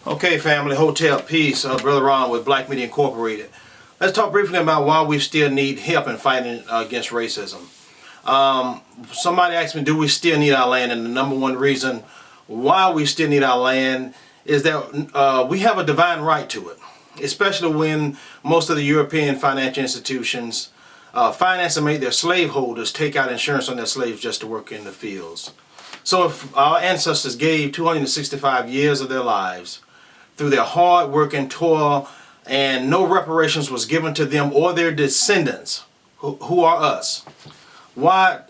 Okay, family, Hotel Peace, Brother Ron with Black Media Incorporated. Let's talk briefly about why we still need help in fighting against racism. Somebody asked me, do we still need our land? And the number one reason why we still need our land is that we have a divine right to it, especially when most of the European financial institutions finance and make their slaveholders take out insurance on their slaves just to work in the fields. So if our ancestors gave 265 years of their lives through their hard work and toil, and no reparations was given to them or their descendants, who are us, why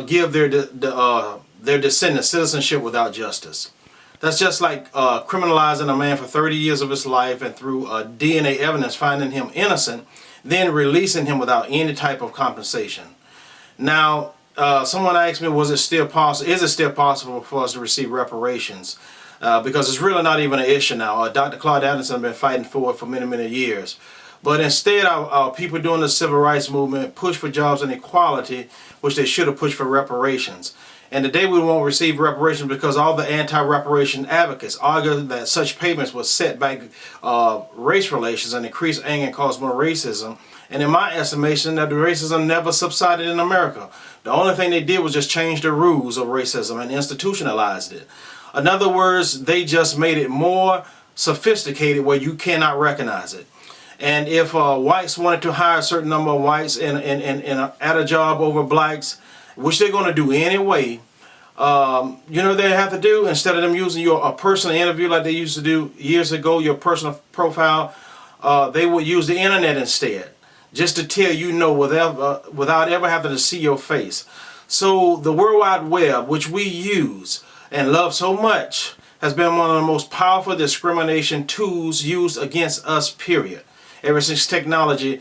give their descendants citizenship without justice? That's just like criminalizing a man for 30 years of his life and through DNA evidence finding him innocent, then releasing him without any type of compensation. Now, someone asked me, is it still possible for us to receive reparations? Because it's really not even an issue now. Dr. Claude Anderson has been fighting for it for many, many years. But instead, our people doing the civil rights movement push for jobs and equality, which they should have pushed for reparations. And today we won't receive reparations because all the anti-reparation advocates argue that such payments will set back race relations and increase anger and cause more racism. And in my estimation, that the racism never subsided in America. The only thing they did was just change the rules of racism and institutionalized it. In other words, they just made it more sophisticated where you cannot recognize it. And if whites wanted to hire a certain number of whites at a job over blacks, which they're going to do anyway, you know what they have to do? Instead of them using a personal interview like they used to do years ago, your personal profile, they would use the internet instead, just to tell you no without ever having to see your face. So the World Wide Web, which we use and love so much, has been one of the most powerful discrimination tools used against us, period. Ever since the technology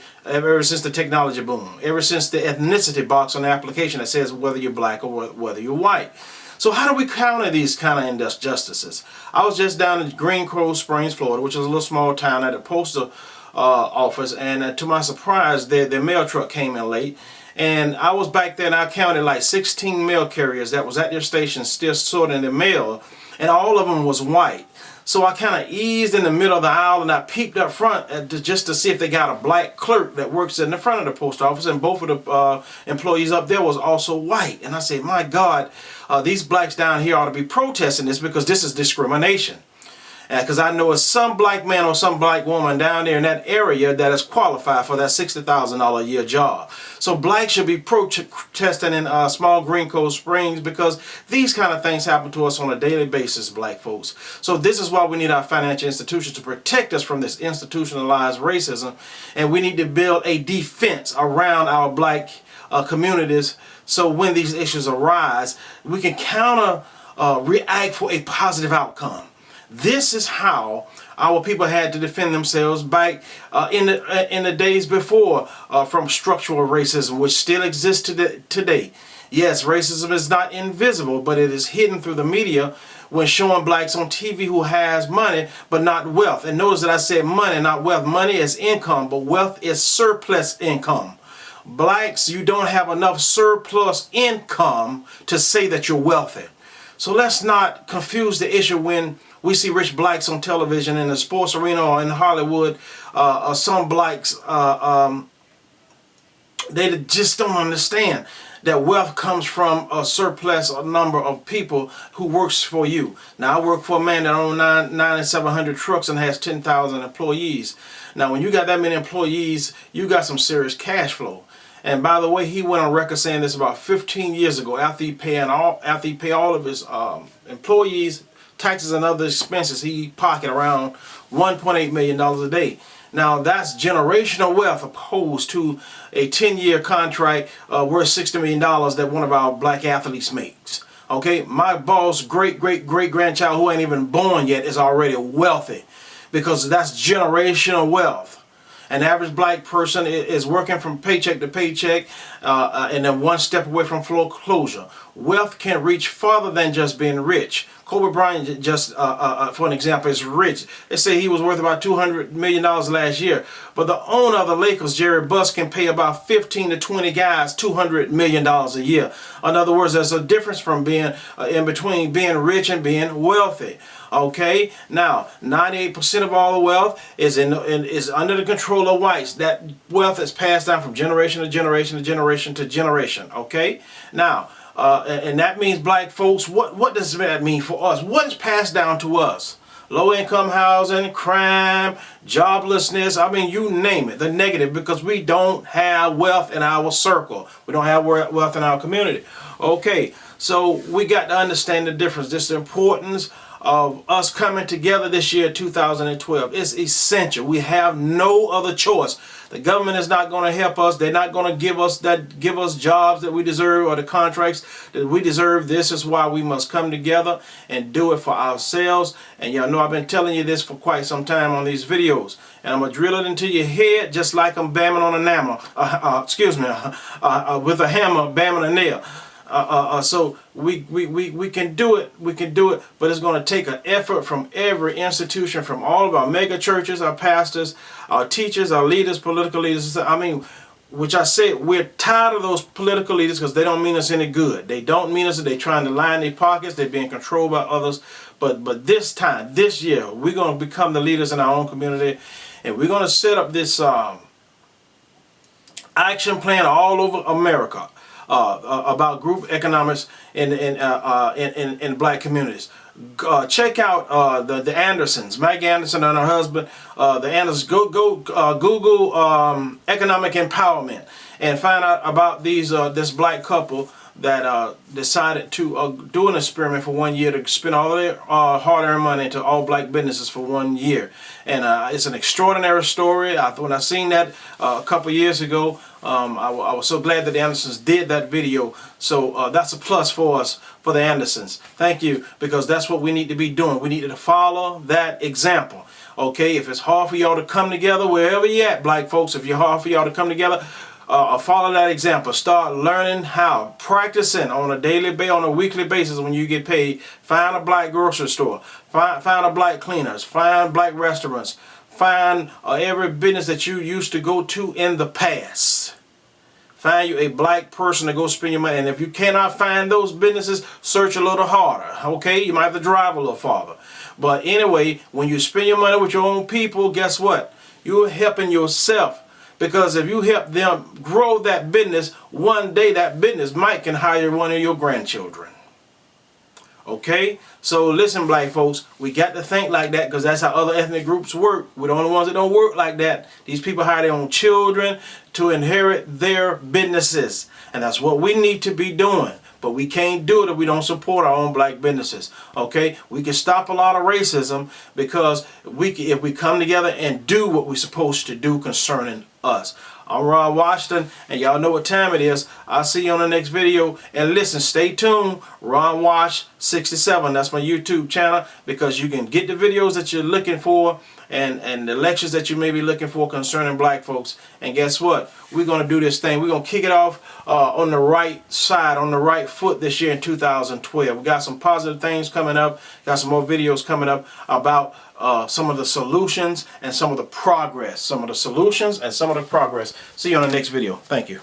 boom, ever since the ethnicity box on the application that says whether you're black or whether you're white. So how do we counter these kind of injustices? I was just down in Green Cove Springs, Florida, which is a little small town, at a postal office, and to my surprise, their mail truck came in late. And I was back there and I counted like 16 mail carriers that was at their station still sorting their mail, and all of them was white. So I kind of eased in the middle of the aisle and I peeped up front just to see if they got a black clerk that works in the front of the post office, and both of the employees up there was also white. And I said, my God, these blacks down here ought to be protesting this because this is discrimination. Because I know it's some black man or some black woman down there in that area that is qualified for that $60,000 a year job. So blacks should be protesting in small Green Cove Springs, because these kind of things happen to us on a daily basis, black folks. So this is why we need our financial institutions to protect us from this institutionalized racism, and we need to build a defense around our black communities, so when these issues arise, we can react for a positive outcome. This is how our people had to defend themselves back in the days before from structural racism, which still exists today. Yes, racism is not invisible, but it is hidden through the media when showing blacks on TV who has money but not wealth. And notice that I said money, not wealth. Money is income, but wealth is surplus income. Blacks, you don't have enough surplus income to say that you're wealthy. So let's not confuse the issue when we see rich blacks on television in the sports arena or in Hollywood. Some blacks, they just don't understand that wealth comes from a surplus number of people who works for you. Now, I work for a man that owns 9,700 trucks and has 10,000 employees. Now, when you got that many employees, you got some serious cash flow. And by the way, he went on record saying this about 15 years ago, after he paid all of his employees, taxes and other expenses, he pocketed around $1.8 million a day. Now that's generational wealth opposed to a 10-year contract worth $60 million that one of our black athletes makes. Okay, my boss, great-great-great-grandchild who ain't even born yet is already wealthy, because that's generational wealth. An average black person is working from paycheck to paycheck and then one step away from foreclosure. wealth can reach farther than just being rich. Kobe Bryant, just for an example, is rich. They say he was worth about $200 million last year. But the owner of the Lakers, Jerry Buss, can pay about 15 to 20 guys $200 million a year. In other words, there's a difference from being in between being rich and being wealthy. Okay, now 98% of all the wealth is is under the control of whites. That wealth is passed down from generation to generation to generation to generation. Okay, now and that means black folks. What does that mean for us? What is passed down to us? Low income housing, crime, joblessness, I mean, you name it, the negative, because we don't have wealth in our circle. We don't have wealth in our community. Okay, so we got to understand the difference, this importance of us coming together this year, 2012. It's essential. We have no other choice. The government is not going to help us. They're not going to give us jobs that we deserve or the contracts that we deserve. This is why we must come together and do it for ourselves. And y'all know I've been telling you this for quite some time on these videos. And I'm going to drill it into your head just like I'm bamming on a hammer. With a hammer, bamming a nail. So we can do it, but it's going to take an effort from every institution, from all of our mega churches, our pastors, our teachers, our leaders, political leaders. I mean, which I said, we're tired of those political leaders because they don't mean us any good. They don't mean us, they're trying to line their pockets, they're being controlled by others. But this time, this year, we're going to become the leaders in our own community, and we're going to set up this action plan all over America. About group economics in black communities. Check out the Andersons, Maggie Anderson and her husband, the Andersons. Google economic empowerment and find out about this black couple that decided to do an experiment for 1 year to spend all their hard-earned money into all black businesses for 1 year. And it's an extraordinary story. When I seen that a couple years ago, I was so glad that the Andersons did that video. So that's a plus for us, for the Andersons. Thank you, because that's what we need to be doing. We need to follow that example. Okay, if it's hard for y'all to come together, wherever you at, black folks, if it's hard for y'all to come together, follow that example. Start learning how, practicing on a daily basis, on a weekly basis when you get paid. Find a black grocery store, find a black cleaners, find black restaurants, find every business that you used to go to in the past. Find you a black person to go spend your money. And if you cannot find those businesses, search a little harder. Okay, you might have to drive a little farther. But anyway, when you spend your money with your own people, guess what? You're helping yourself. Because if you help them grow that business, one day that business might can hire one of your grandchildren. Okay? So listen, black folks, we got to think like that, because that's how other ethnic groups work. We're the only ones that don't work like that. These people hire their own children to inherit their businesses. And that's what we need to be doing. But we can't do it if we don't support our own black businesses. Okay? We can stop a lot of racism because if we come together and do what we're supposed to do concerning us. I'm Ron Washington, and y'all know what time it is. I'll see you on the next video. And listen, stay tuned. Ron Wash 67. That's my YouTube channel, because you can get the videos that you're looking for and the lectures that you may be looking for concerning black folks. And guess what? We're going to do this thing. We're going to kick it off on the right side, on the right foot this year in 2012. We got some positive things coming up. Got some more videos coming up about some of the solutions and some of the progress. Some of the solutions and some of the progress. See you on the next video. Thank you.